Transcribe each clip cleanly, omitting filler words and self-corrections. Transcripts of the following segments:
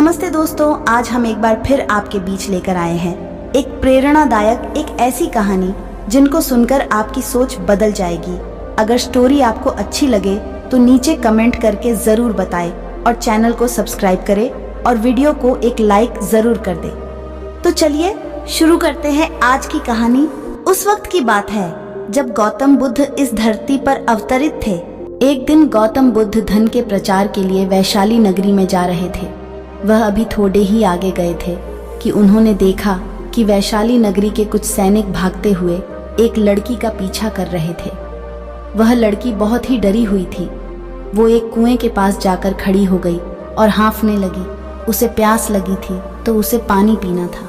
नमस्ते दोस्तों, आज हम एक बार फिर आपके बीच लेकर आए हैं एक प्रेरणादायक, एक ऐसी कहानी जिनको सुनकर आपकी सोच बदल जाएगी। अगर स्टोरी आपको अच्छी लगे तो नीचे कमेंट करके जरूर बताएं और चैनल को सब्सक्राइब करें और वीडियो को एक लाइक जरूर कर दें। तो चलिए शुरू करते हैं आज की कहानी। उस वक्त की बात है जब गौतम बुद्ध इस धरती पर अवतरित थे। एक दिन गौतम बुद्ध धन के प्रचार के लिए वैशाली नगरी में जा रहे थे। वह अभी थोड़े ही आगे गए थे कि उन्होंने देखा कि वैशाली नगरी के कुछ सैनिक भागते हुए एक लड़की का पीछा कर रहे थे। वह लड़की बहुत ही डरी हुई थी। वो एक कुएं के पास जाकर खड़ी हो गई और हाँफने लगी। उसे प्यास लगी थी तो उसे पानी पीना था।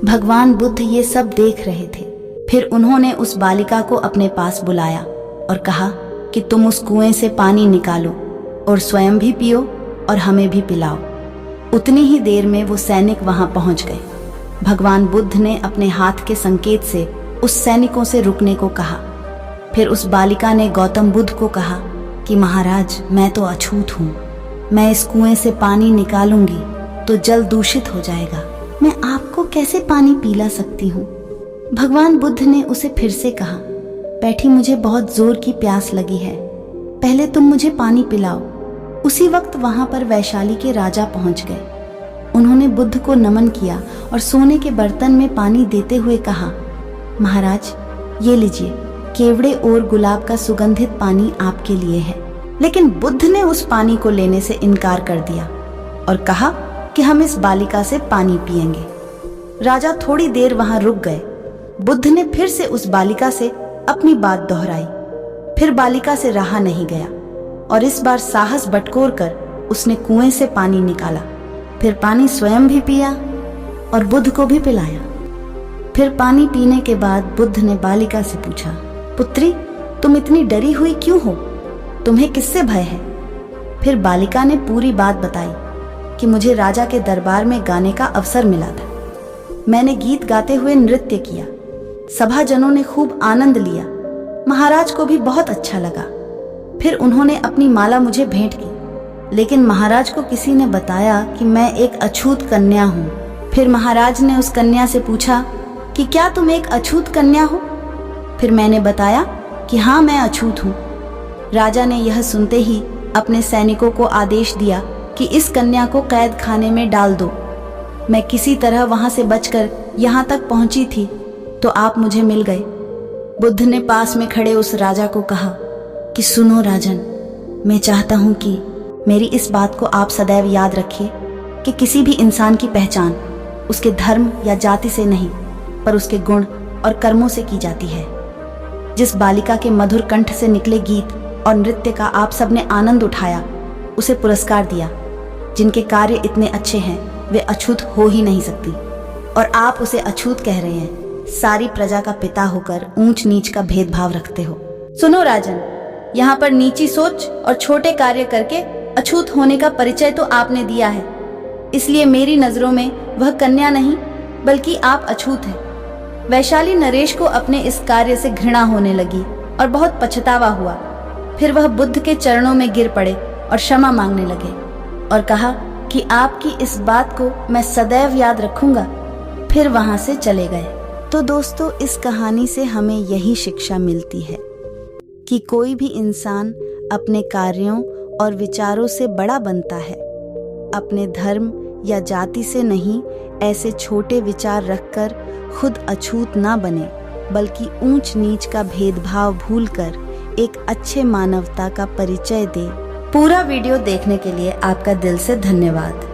भगवान बुद्ध ये सब देख रहे थे। फिर उन्होंने उस बालिका को अपने पास बुलाया और कहा कि तुम उस कुएं से पानी निकालो और स्वयं भी पियो और हमें भी पिलाओ। उतनी ही देर में वो सैनिक वहां पहुंच गए। भगवान बुद्ध ने अपने हाथ के संकेत से उस सैनिकों से रुकने को कहा। फिर उस बालिका ने गौतम बुद्ध को कहा कि महाराज, मैं तो अछूत हूँ। मैं इस कुएं से पानी निकालूंगी तो जल दूषित हो जाएगा। मैं आपको कैसे पानी पिला सकती हूँ? भगवान बुद्ध ने उसे फिर से कहा, बैठी, मुझे बहुत जोर की प्यास लगी है। पहले तुम मुझे पानी पिलाओ। उसी वक्त वहां पर वैशाली के राजा पहुंच गए। उन्होंने बुद्ध को नमन किया और सोने के बर्तन में पानी देते हुए कहा, महाराज, ये लीजिए, केवड़े और गुलाब का सुगंधित पानी आपके लिए है। लेकिन बुद्ध ने उस पानी को लेने से इनकार कर दिया और कहा कि हम इस बालिका से पानी पिएंगे। राजा थोड़ी देर वहां रुक गए। बुद्ध ने फिर से उस बालिका से अपनी बात दोहराई। फिर बालिका से रहा नहीं गया और इस बार साहस बटोर कर उसने कुएं से पानी निकाला। फिर पानी स्वयं भी पिया और बुद्ध को भी पिलाया। फिर पानी पीने के बाद बुद्ध ने बालिका से पूछा, पुत्री, तुम इतनी डरी हुई क्यों हो? तुम्हें किससे भय है? फिर बालिका ने पूरी बात बताई कि मुझे राजा के दरबार में गाने का अवसर मिला था। मैंने गीत गाते हुए नृत्य किया। सभाजनों ने खूब आनंद लिया। महाराज को भी बहुत अच्छा लगा। फिर उन्होंने अपनी माला मुझे भेंट की, लेकिन महाराज को किसी ने बताया कि मैं एक अछूत कन्या हूँ। फिर महाराज ने उस कन्या से पूछा कि क्या तुम एक अछूत कन्या हो? फिर मैंने बताया कि हाँ, मैं अछूत हूँ। राजा ने यह सुनते ही अपने सैनिकों को आदेश दिया कि इस कन्या को कैद खाने में डाल दो। मैं किसी तरह वहां से बचकर यहाँ तक पहुंची थी तो आप मुझे मिल गए। बुद्ध ने पास में खड़े उस राजा को कहा कि सुनो राजन, मैं चाहता हूं कि मेरी इस बात को आप सदैव याद रखिए कि किसी भी इंसान की पहचान उसके धर्म या जाति से नहीं, पर उसके गुण और कर्मों से की जाती है। जिस बालिका के मधुर कंठ से निकले गीत और नृत्य का आप सबने आनंद उठाया, उसे पुरस्कार दिया। जिनके कार्य इतने अच्छे हैं वे अछूत हो ही नहीं सकती, और आप उसे अछूत कह रहे हैं। सारी प्रजा का पिता होकर ऊंच नीच का भेदभाव रखते हो। सुनो राजन, यहाँ पर नीची सोच और छोटे कार्य करके अछूत होने का परिचय तो आपने दिया है, इसलिए मेरी नजरों में वह कन्या नहीं बल्कि आप अछूत हैं। वैशाली नरेश को अपने इस कार्य से घृणा होने लगी और बहुत पछतावा हुआ। फिर वह बुद्ध के चरणों में गिर पड़े और क्षमा मांगने लगे और कहा कि आपकी इस बात को मैं सदैव याद रखूंगा। फिर वहां से चले गए। तो दोस्तों, इस कहानी से हमें यही शिक्षा मिलती है कि कोई भी इंसान अपने कार्यों और विचारों से बड़ा बनता है। अपने धर्म या जाति से नहीं, ऐसे छोटे विचार रखकर खुद अछूत ना बने, बल्कि ऊंच नीच का भेदभाव भूलकर एक अच्छे मानवता का परिचय दे। पूरा वीडियो देखने के लिए आपका दिल से धन्यवाद।